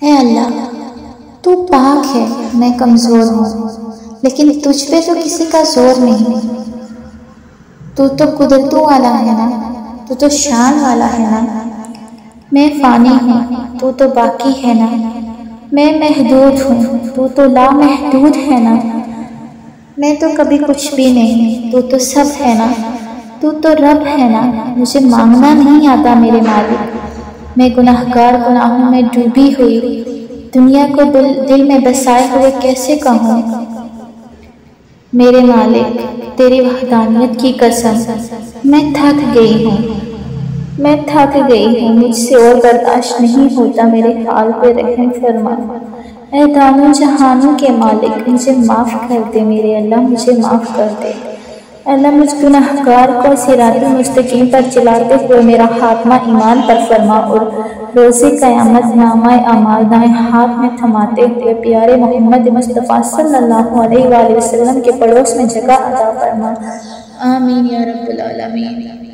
ऐ अल्लाह, तू पाक है, मैं कमज़ोर हूँ, लेकिन तुझ पे तो किसी का जोर नहीं। तू तो कुदरतों वाला है ना, तू तो शान वाला है ना। मैं फ़ानी हूँ, तू तो बाकी है ना। मैं महदूद हूँ, तू तो लामहदूद है ना। मैं तो कभी कुछ भी नहीं, तू तो सब है ना। तू तो रब है ना, मुझे मांगना नहीं आता मेरे मालिक। मैं गुनाहगार गुनाहों में डूबी हुई, दुनिया को दिल में बसाए हुए कैसे कहूँ। मेरे मालिक, तेरी वहदानियत की कसम, मैं थक गई हूँ, मुझसे और बर्दाश्त नहीं होता। मेरे हाल पे रहम फरमा। ऐ दामों जहानों के मालिक, मुझे माफ़ कर दे मेरे अल्लाह, मुझे माफ़ कर दे अल्लाह। मुझ गुनाहगार को सिराते मुस्तकीम पर चलाते हुए मेरा खात्मा ईमान पर फरमा और रोज़े क़यामत नामाए अमाल दाएं हाथ में थमाते हुए प्यारे मोहम्मद मुस्तफ़ा सल्लल्लाहु अलैहि वसल्लम के पड़ोस में जगह अता फरमा। आमीन या रब्बल आलमीन।